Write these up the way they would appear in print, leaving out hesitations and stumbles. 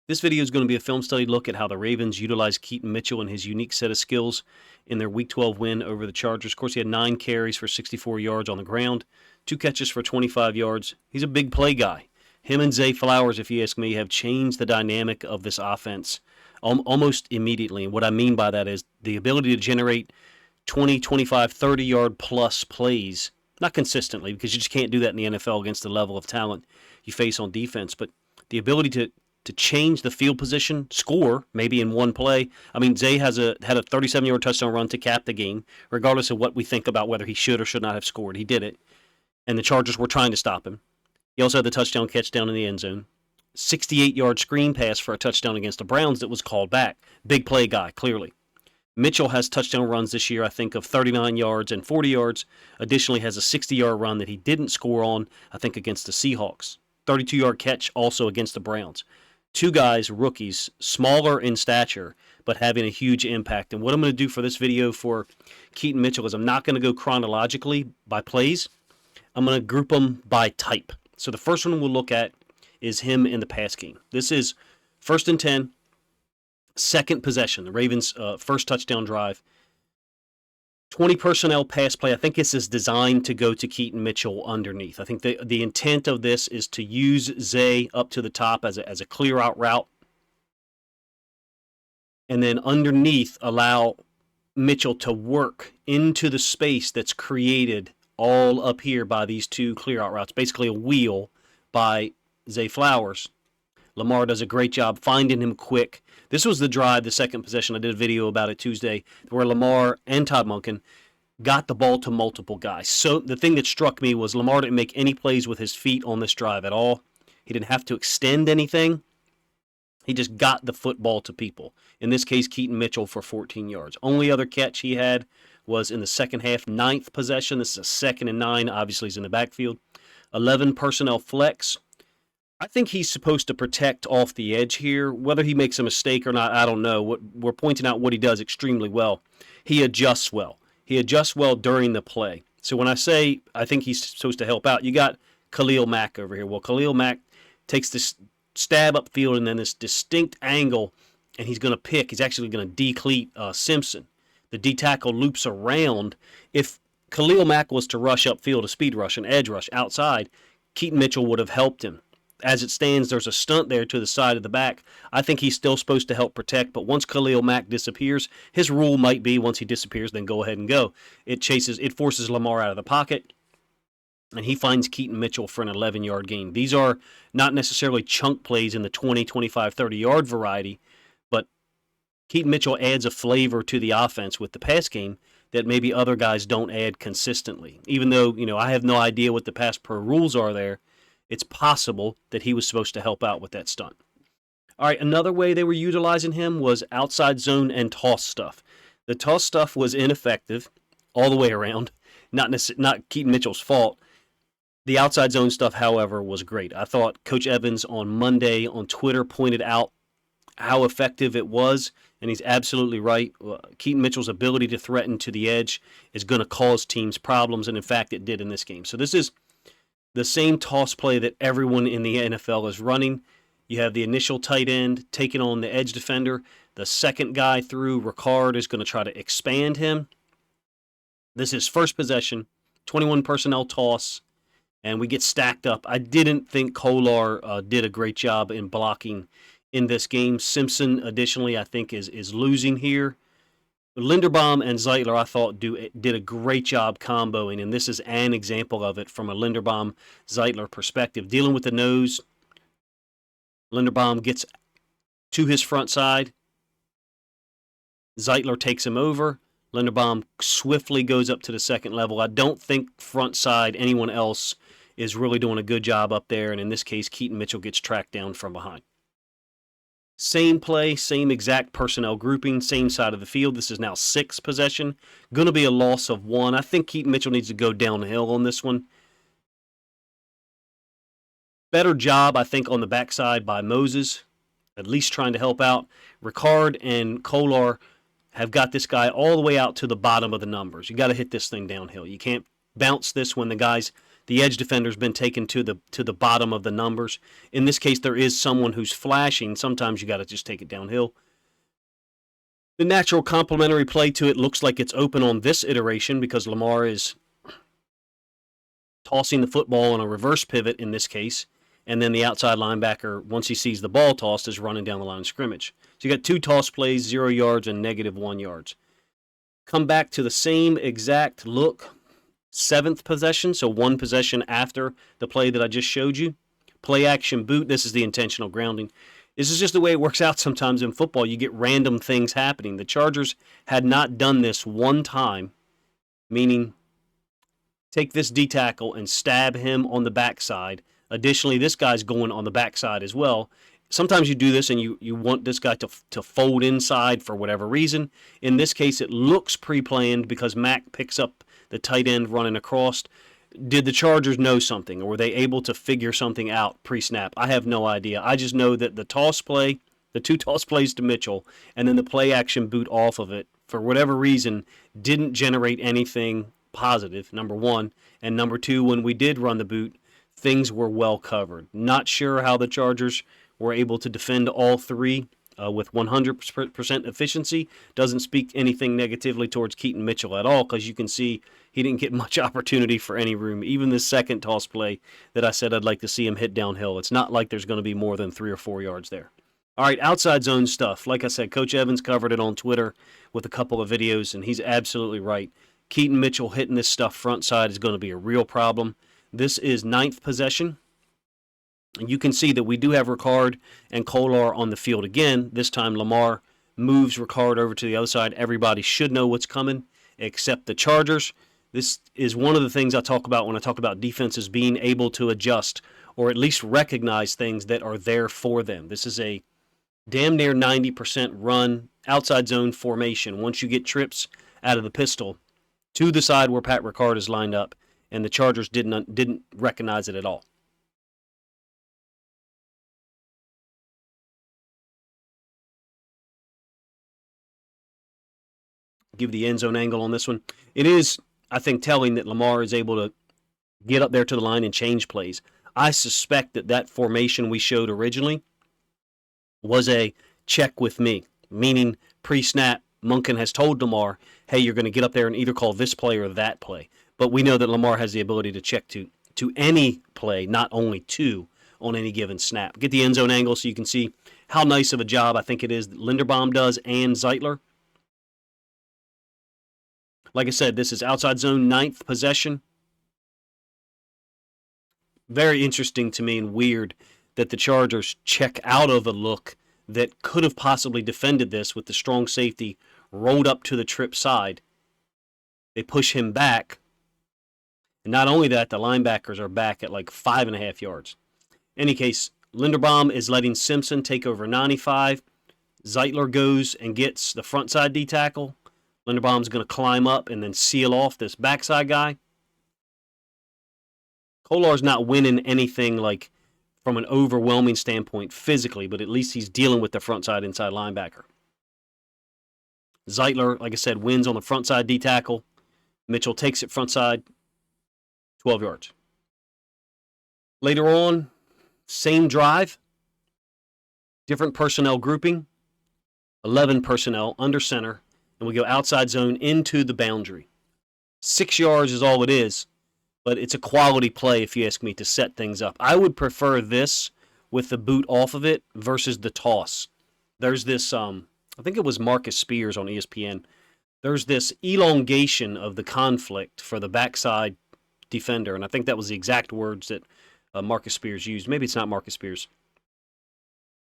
This video is going to be a film study look at how the Ravens utilized Keaton Mitchell and his unique set of skills in their Week 12 win over the Chargers. Of course, he had 9 carries for 64 yards on the ground, 2 catches for 25 yards. He's a big play guy. Him and Zay Flowers, if you ask me, have changed the dynamic of this offense almost immediately. And what I mean by that is the ability to generate 20, 25, 30-yard plus plays, not consistently because you just can't do that in the NFL against the level of talent you face on defense, but the ability to change the field position, score maybe in one play. I mean, Zay had a 37-yard touchdown run to cap the game, regardless of what we think about whether he should or should not have scored. He did it, and the Chargers were trying to stop him. He also had the touchdown catch down in the end zone. 68-yard screen pass for a touchdown against the Browns that was called back. Big play guy, clearly. Mitchell has touchdown runs this year, I think, of 39 yards and 40 yards. Additionally, has a 60-yard run that he didn't score on, I think, against the Seahawks. 32-yard catch also against the Browns. 2 guys, rookies, smaller in stature, but having a huge impact. And what I'm going to do for this video for Keaton Mitchell is I'm not going to go chronologically by plays. I'm going to group them by type. So the first one we'll look at is him in the pass game. This is 1st and 10, second possession, the Ravens' first touchdown drive. 20 personnel pass play. I think this is designed to go to Keaton Mitchell underneath. I think the intent of this is to use Zay up to the top as a clear out route. And then underneath, allow Mitchell to work into the space that's created all up here by these 2 clear out routes. Basically a wheel by Zay Flowers. Lamar does a great job finding him quick. This was the drive, the second possession. I did a video about it Tuesday, where Lamar and Todd Monken got the ball to multiple guys. So the thing that struck me was Lamar didn't make any plays with his feet on this drive at all. He didn't have to extend anything. He just got the football to people. In this case, Keaton Mitchell for 14 yards. Only other catch he had was in the second half, 9th possession. This is a 2nd and 9. Obviously, he's in the backfield. 11 personnel flex. I think he's supposed to protect off the edge here. Whether he makes a mistake or not, I don't know. We're pointing out what he does extremely well. He adjusts well. He adjusts well during the play. So when I say I think he's supposed to help out, you got Khalil Mack over here. Well, Khalil Mack takes this stab upfield and then this distinct angle, and he's going to pick. He's actually going to decleat Simpson. The D-tackle loops around. If Khalil Mack was to rush upfield, a speed rush, an edge rush outside, Keaton Mitchell would have helped him. As it stands, there's a stunt there to the side of the back. I think he's still supposed to help protect, but once Khalil Mack disappears, his rule might be once he disappears, then go ahead and go. It forces Lamar out of the pocket, and he finds Keaton Mitchell for an 11-yard gain. These are not necessarily chunk plays in the 20, 25, 30-yard variety, but Keaton Mitchell adds a flavor to the offense with the pass game that maybe other guys don't add consistently. Even though, I have no idea what the pass per rules are there, it's possible that he was supposed to help out with that stunt. All right, another way they were utilizing him was outside zone and toss stuff. The toss stuff was ineffective all the way around. Not Keaton Mitchell's fault. The outside zone stuff, however, was great. I thought Coach Evans on Monday on Twitter pointed out how effective it was, and he's absolutely right. Keaton Mitchell's ability to threaten to the edge is going to cause teams problems, and in fact, it did in this game. So this is the same toss play that everyone in the NFL is running. You have the initial tight end taking on the edge defender. The second guy through, Ricard, is going to try to expand him. This is first possession, 21 personnel toss, and we get stacked up. I didn't think Kolar did a great job in blocking in this game. Simpson, additionally, I think is losing here. Linderbaum and Zeitler, I thought, did a great job comboing, and this is an example of it from a Linderbaum-Zeitler perspective. Dealing with the nose, Linderbaum gets to his front side. Zeitler takes him over. Linderbaum swiftly goes up to the second level. I don't think front side anyone else is really doing a good job up there, and in this case, Keaton Mitchell gets tracked down from behind. Same play, same exact personnel grouping, same side of the field. This is now 6th possession. Going to be a loss of 1. I think Keaton Mitchell needs to go downhill on this one. Better job, I think, on the backside by Moses, at least trying to help out. Ricard and Kolar have got this guy all the way out to the bottom of the numbers. You got to hit this thing downhill. You can't bounce this when the guy's the edge defender's been taken to the bottom of the numbers. In this case, there is someone who's flashing. Sometimes you got to just take it downhill. The natural complementary play to it looks like it's open on this iteration because Lamar is tossing the football on a reverse pivot in this case, and then the outside linebacker, once he sees the ball tossed, is running down the line of scrimmage. So you got 2 toss plays, 0 yards and -1 yards. Come back to the same exact look, 7th possession, so 1 possession after the play that I just showed you. Play action boot, this is the intentional grounding. This is just the way it works out sometimes in football. You get random things happening. The Chargers had not done this one time, meaning take this D tackle and stab him on the backside. Additionally, this guy's going on the backside as well. Sometimes you do this and you want this guy to fold inside for whatever reason. In this case, it looks pre-planned because Mack picks up the tight end running across. Did the Chargers know something, or were they able to figure something out pre-snap? I have no idea. I just know that the toss play, the 2 toss plays to Mitchell, and then the play action boot off of it, for whatever reason, didn't generate anything positive, number 1. And number 2, when we did run the boot, things were well covered. Not sure how the Chargers were able to defend all 3 with 100% efficiency. Doesn't speak anything negatively towards Keaton Mitchell at all, because you can see he didn't get much opportunity for any room. Even the second toss play that I said I'd like to see him hit downhill, it's not like there's going to be more than 3 or 4 yards there. All right, outside zone stuff. Like I said, Coach Evans covered it on Twitter with a couple of videos, and he's absolutely right. Keaton Mitchell hitting this stuff front side is going to be a real problem. This is 9th possession. You can see that we do have Ricard and Kolar on the field again. This time Lamar moves Ricard over to the other side. Everybody should know what's coming except the Chargers. This is one of the things I talk about when I talk about defenses being able to adjust or at least recognize things that are there for them. This is a damn near 90% run outside zone formation. Once you get trips out of the pistol to the side where Pat Ricard is lined up, and the Chargers didn't recognize it at all. Give the end zone angle on this one. It is, I think, telling that Lamar is able to get up there to the line and change plays. I suspect that formation we showed originally was a check with me, meaning pre-snap, Monken has told Lamar, hey, you're going to get up there and either call this play or that play. But we know that Lamar has the ability to check to any play, not only 2 on any given snap. Get the end zone angle so you can see how nice of a job I think it is that Linderbaum does and Zeitler. Like I said, this is outside zone, 9th possession. Very interesting to me and weird that the Chargers check out of a look that could have possibly defended this with the strong safety rolled up to the trip side. They push him back. And not only that, the linebackers are back at like 5.5 yards. In any case, Linderbaum is letting Simpson take over 95. Zeitler goes and gets the front side D tackle. Linderbaum's going to climb up and then seal off this backside guy. Kolar's not winning anything like from an overwhelming standpoint physically, but at least he's dealing with the front side inside linebacker. Zeitler, like I said, wins on the front side D tackle. Mitchell takes it front side, 12 yards. Later on, same drive, different personnel grouping, 11 personnel under center, and we go outside zone into the boundary. 6 yards is all it is, but it's a quality play, if you ask me, to set things up. I would prefer this with the boot off of it versus the toss. There's this, I think it was Marcus Spears on ESPN. There's this elongation of the conflict for the backside defender, and I think that was the exact words that Marcus Spears used. Maybe it's not Marcus Spears.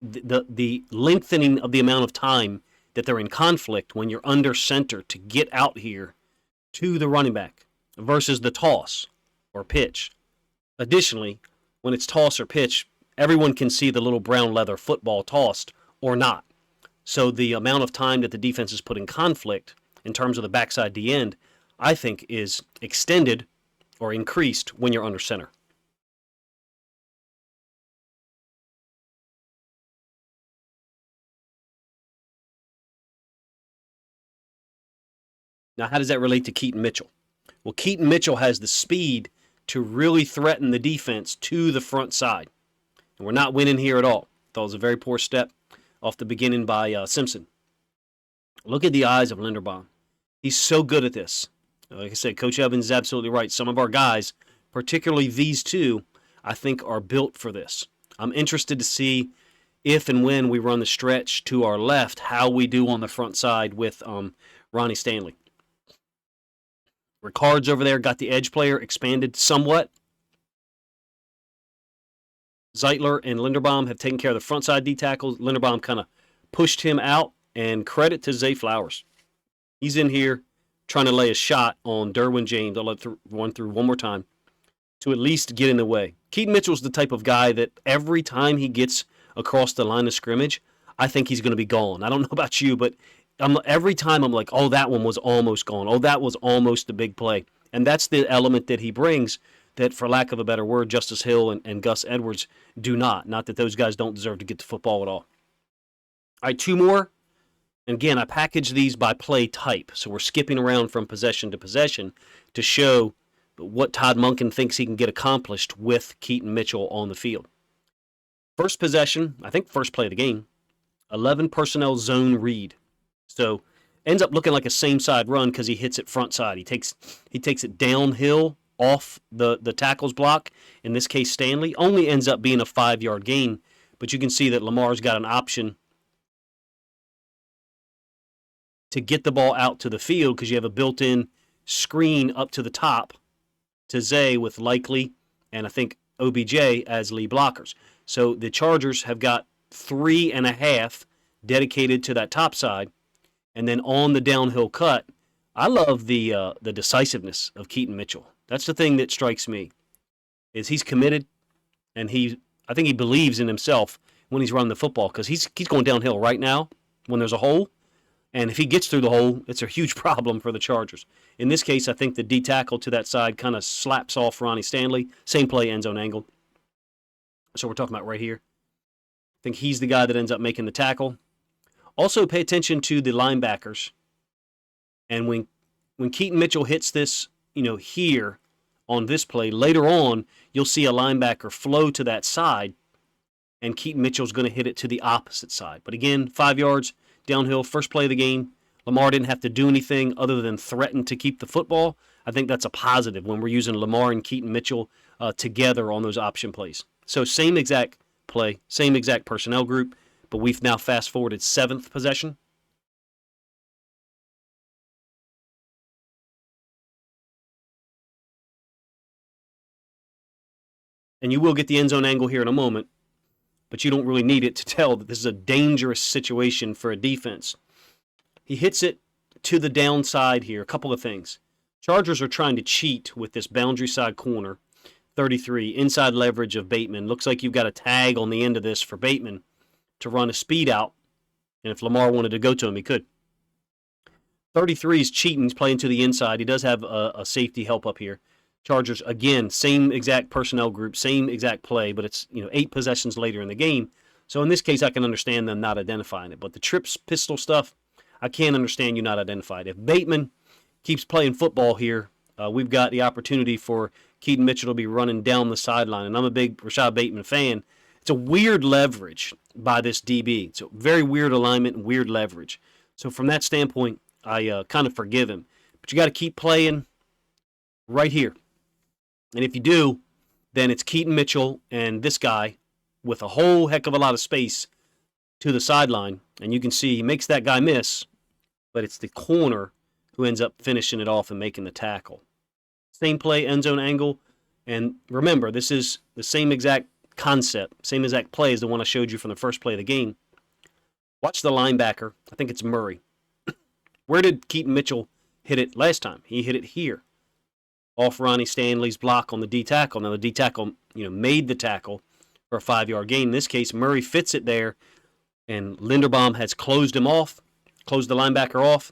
The lengthening of the amount of time that they're in conflict when you're under center to get out here to the running back versus the toss or pitch. Additionally, when it's toss or pitch, everyone can see the little brown leather football tossed or not. So the amount of time that the defense is put in conflict in terms of the backside D end, I think is extended or increased when you're under center. Now, how does that relate to Keaton Mitchell? Well, Keaton Mitchell has the speed to really threaten the defense to the front side. And we're not winning here at all. Thought it was a very poor step off the beginning by Simpson. Look at the eyes of Linderbaum. He's so good at this. Like I said, Coach Evans is absolutely right. Some of our guys, particularly these two, I think are built for this. I'm interested to see if and when we run the stretch to our left, how we do on the front side with Ronnie Stanley. Ricard's over there, got the edge player expanded somewhat. Zeitler and Linderbaum have taken care of the front side D tackles. Linderbaum kind of pushed him out, and credit to Zay Flowers. He's in here trying to lay a shot on Derwin James. I'll let run through one more time to at least get in the way. Keaton Mitchell's the type of guy that every time he gets across the line of scrimmage, I think he's going to be gone. I don't know about you, but every time I'm like, oh, that one was almost gone. Oh, that was almost a big play. And that's the element that he brings that, for lack of a better word, Justice Hill and Gus Edwards do not. Not that those guys don't deserve to get the football at all. All right, two more. And again, I package these by play type. So we're skipping around from possession to possession to show what Todd Monken thinks he can get accomplished with Keaton Mitchell on the field. First possession, I think first play of the game, 11 personnel zone read. So ends up looking like a same side run because he hits it front side. He takes it downhill off the tackle's block. In this case, Stanley. Only ends up being a 5-yard gain, but you can see that Lamar's got an option to get the ball out to the field because you have a built-in screen up to the top to Zay with Likely and I think OBJ as lead blockers. So the Chargers have got 3.5 dedicated to that top side. And then on the downhill cut, I love the decisiveness of Keaton Mitchell. That's the thing that strikes me, is he's committed, and I think he believes in himself when he's running the football because he's going downhill right now when there's a hole. And if he gets through the hole, it's a huge problem for the Chargers. In this case, I think the D tackle to that side kind of slaps off Ronnie Stanley. Same play, end zone angle. So we're talking about right here. I think he's the guy that ends up making the tackle. Also, pay attention to the linebackers. And when Keaton Mitchell hits this, here on this play, later on, you'll see a linebacker flow to that side, and Keaton Mitchell's going to hit it to the opposite side. But again, 5 yards downhill, first play of the game. Lamar didn't have to do anything other than threaten to keep the football. I think that's a positive when we're using Lamar and Keaton Mitchell together on those option plays. So same exact play, same exact personnel group, but we've now fast-forwarded 7th possession. And you will get the end zone angle here in a moment, but you don't really need it to tell that this is a dangerous situation for a defense. He hits it to the downside here. A couple of things. Chargers are trying to cheat with this boundary side corner. 33, inside leverage of Bateman. Looks like you've got a tag on the end of this for Bateman to run a speed out. And if Lamar wanted to go to him, he could. 33 is cheating. He's playing to the inside. He does have a safety help up here. Chargers, again, same exact personnel group, same exact play, but it's 8 possessions later in the game. So in this case, I can understand them not identifying it. But the trips, pistol stuff, I can't understand you not identified. If Bateman keeps playing football here, we've got the opportunity for Keaton Mitchell to be running down the sideline. And I'm a big Rashad Bateman fan. It's a weird leverage by this DB. It's a very weird alignment and weird leverage. So from that standpoint, I kind of forgive him. But you got to keep playing right here. And if you do, then it's Keaton Mitchell and this guy with a whole heck of a lot of space to the sideline. And you can see he makes that guy miss, but it's the corner who ends up finishing it off and making the tackle. Same play, end zone angle. And remember, this is the same exact concept, same exact play as the one I showed you from the first play of the game. Watch the linebacker. I think it's Murray. Where did Keaton Mitchell hit it last time? He hit it here, off Ronnie Stanley's block on the D tackle. Now the D tackle, made the tackle for a 5-yard gain. In this case, Murray fits it there, and Linderbaum has closed him off, closed the linebacker off,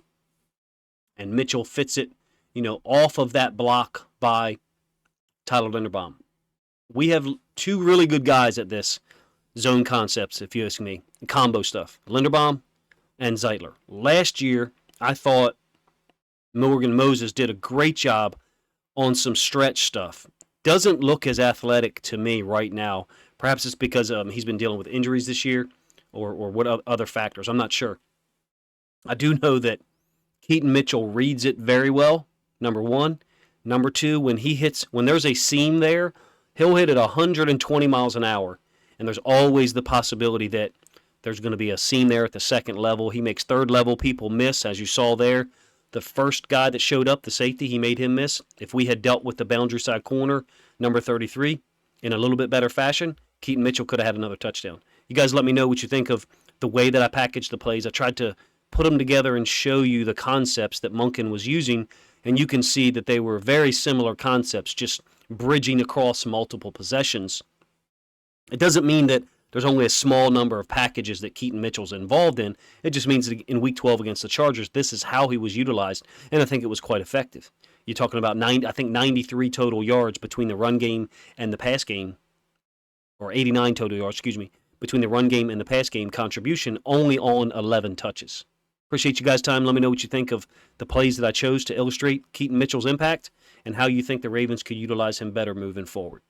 and Mitchell fits it, off of that block by Tyler Linderbaum. We have 2 really good guys at this zone concepts, if you ask me, combo stuff. Linderbaum and Zeitler. Last year, I thought Morgan Moses did a great job on some stretch stuff. doesn't look as athletic to me right now. Perhaps it's because he's been dealing with injuries this year, or what other factors. I'm not sure. I do know that Keaton Mitchell reads it very well, number one. Number two, when there's a seam there, he'll hit it 120 miles an hour. And there's always the possibility that there's going to be a seam there at the second level. He makes third level people miss, as you saw there. The first guy that showed up, the safety, he made him miss. If we had dealt with the boundary side corner, number 33, in a little bit better fashion, Keaton Mitchell could have had another touchdown. You guys let me know what you think of the way that I packaged the plays. I tried to put them together and show you the concepts that Monken was using, and you can see that they were very similar concepts, just bridging across multiple possessions. It doesn't mean that there's only a small number of packages that Keaton Mitchell's involved in. It just means that in Week 12 against the Chargers, this is how he was utilized, and I think it was quite effective. You're talking about 93 total yards between the run game and the pass game, or 89 total yards, between the run game and the pass game contribution, only on 11 touches. Appreciate you guys' time. Let me know what you think of the plays that I chose to illustrate Keaton Mitchell's impact and how you think the Ravens could utilize him better moving forward.